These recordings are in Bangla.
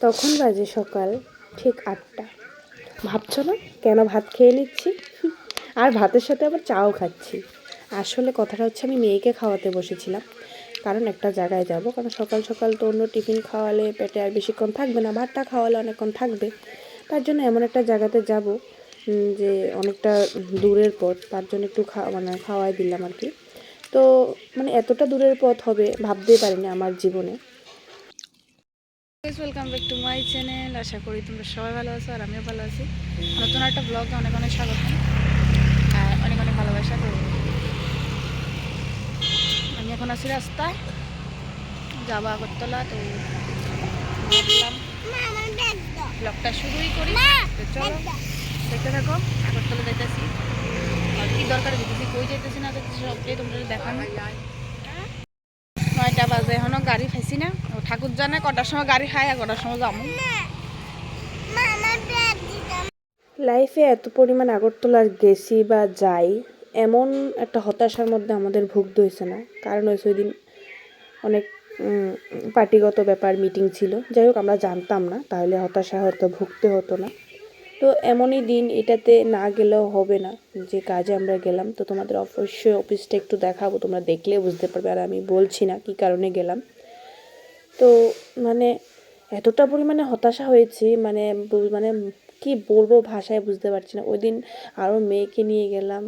তখন বাজে সকাল ঠিক ৮টা। ভাবছো না কেন ভাত খেয়ে নিচ্ছি? আর ভাতের সাথে আবার চাও খাচ্ছি। আসলে কথাটা হচ্ছে আমি মেয়েকে খাওয়াতে বসেছিলাম, কারণ একটা জায়গায় যাব, কারণ সকাল সকাল তো অন্য টিফিন খাওয়ালে পেটে আর বেশিক্ষণ থাকবে না, ভাতটা খাওয়ালে অনেকক্ষণ থাকবে। তার জন্য এমন একটা জায়গাতে যাব যে অনেকটা দূরের পথ, তার জন্য একটু খাওয়াই দিলাম আর কি। তো এতটা দূরের পথ হবে ভাবতেই পারিনি আমার জীবনে। Welcome back to my channel. আশা করি তোমরা সবাই ভালো আছো আর আমিও ভালো আছি। নতুন একটা ব্লগে অনেক অনেক স্বাগত আর অনেক অনেক ভালোবাসা করব। আমি এখন আছি রাস্তায়, যাবো আগরতলা। তো ভাবলাম ব্লগটা শুরুই করি। তো চলো দেখতে থাকো। আগরতলা যাইতেছি, আর কি দরকার যেতেছি, কই যাইতেছি না যাইতেছি সবটাই তোমরা দেখানো। 9টা বাজে, এখনো গাড়ি খাইছি না। ঠাকুর জানে কটার সময় গাড়ি খাই আর কটার সময় যাবো। লাইফে এত পরিমাণ আগরতলা গেছি বা যাই, এমন একটা হতাশার মধ্যে আমাদের ভুগতে হয়েছে না। কারণ হয়েছে ওই দিন অনেক পার্টিগত ব্যাপার, মিটিং ছিল। যাই হোক, আমরা জানতাম না, তাহলে হতাশা হয়তো ভুগতে হতো না। তো এমনই দিন, এটাতে না গেলেও হবে না যে কাজে আমরা গেলাম। তো তোমাদের অবশ্যই অফিসটা একটু দেখাবো, তোমরা দেখলে বুঝতে পারবে। আর আমি বলছি না কী কারণে গেলাম। তো এতটা পরিমাণে হতাশা হয়েছি, মানে কি বলবো, ভাষায় বুঝতে পারছি না। ওই দিন আরও মেয়েকে নিয়ে গেলাম,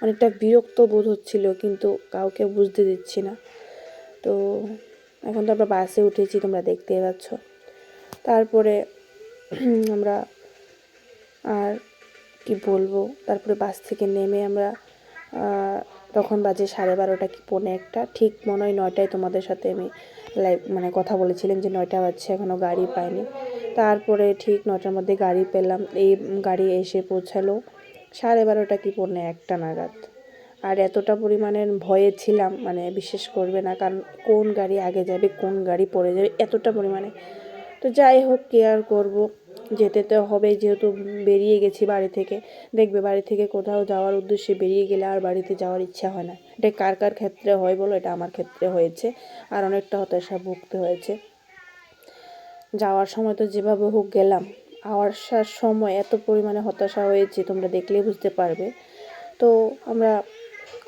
অনেকটা বিরক্ত বোধ হচ্ছিল, কিন্তু কাউকে বুঝতে দিচ্ছি না। তো এখন তো আমরা বাসে উঠেছি, তোমরা দেখতেই পাচ্ছ। তারপরে আমরা আর কি বলবো, তারপরে বাস থেকে নেমে আমরা তখন বাজে 12:30 কি 1:45, ঠিক মনে হয় 9টায় তোমাদের সাথে আমি কথা বলেছিলাম যে 9টা বাজছে, এখনও গাড়ি পাইনি। তারপরে ঠিক 9টার মধ্যে গাড়ি পেলাম। এই গাড়ি এসে পৌঁছালো 12:30 কি 1:45 নাগাদ। আর এতটা পরিমাণের ভয়ে ছিলাম, বিশ্বাস করবে না, কারণ কোন গাড়ি আগে যাবে, কোন গাড়ি পড়ে যাবে, এতটা পরিমাণে। তো যাই হোক, কী আর করবো, যেতে তো হবে, যেহেতু বেরিয়ে গেছি বাড়ি থেকে। দেখবে, বাড়ি থেকে কোথাও যাওয়ার উদ্দেশ্যে বেরিয়ে গেলে আর বাড়িতে যাওয়ার ইচ্ছা হয় না। এটা কার কার ক্ষেত্রে হয় বলো, এটা আমার ক্ষেত্রে হয়েছে। আর অনেকটা হতাশা ভুগতে হয়েছে। যাওয়ার সময় তো যেভাবে হোক গেলাম, আসার সময় এত পরিমাণে হতাশা হয়েছে, তোমরা দেখলেই বুঝতে পারবে। তো আমরা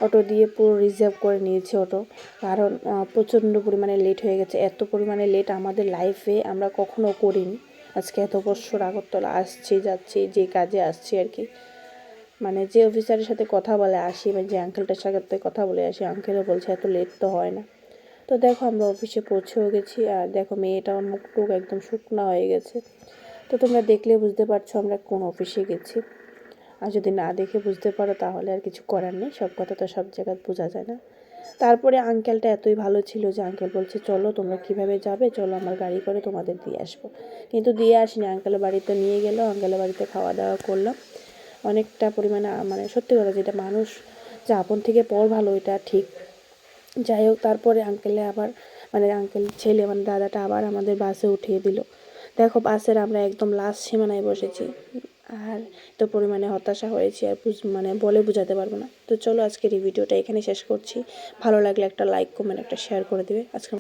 অটো দিয়ে পুরো রিজার্ভ করে নিয়েছি অটো, কারণ প্রচণ্ড পরিমাণে লেট হয়ে গেছে। এত পরিমাণে লেট আমাদের লাইফে আমরা কখনো করিনি। আজকে এত বছর আগরতলা আসছি, যাচ্ছি, যে কাজে আসছি আর কি, যে অফিসারের সাথে কথা বলে আসি, যে আঙ্কেলটার সাথে কথা বলে আসি, আঙ্কেলও বলছে এত লেট তো হয় না। তো দেখো, আমরা অফিসে পৌঁছেও গেছি। আর দেখো, মেয়েটাও মুখটুক একদম শুকনো হয়ে গেছে। তো তোমরা দেখলে বুঝতে পারছো আমরা কোন অফিসে গেছি। আর যদি না দেখে বুঝতে পারো তাহলে আর কিছু করার নেই, সব কথা তো সব জায়গায় বোঝা যায় না। তারপরে আঙ্কেলটা এতই ভালো ছিল যে আঙ্কেল বলছে, চলো তোমরা কীভাবে যাবে, চলো আমার গাড়ি করে তোমাদের দিয়ে আসবো। কিন্তু দিয়ে আসিনি, আঙ্কেলের বাড়িতে নিয়ে গেলো। আঙ্কেলের বাড়িতে খাওয়া দাওয়া করলাম অনেকটা পরিমাণে। সত্যি কথা, যেটা মানুষ যে আপন থেকে পর ভালো, এটা ঠিক। যাই হোক, তারপরে আঙ্কেলে আবার আঙ্কেল ছেলে দাদাটা আবার আমাদের বাসে উঠিয়ে দিল। দেখো, বাসের আমরা একদম লাস্ট সীমানায় বসেছি। আর এত পরিমাণে হতাশা হয়েছে আর বলে বোঝাতে পারবো না। তো চলো, আজকের এই ভিডিওটা এখানে শেষ করছি। ভালো লাগলে একটা লাইক, কমেন্ট, একটা শেয়ার করে দেবে। আজকে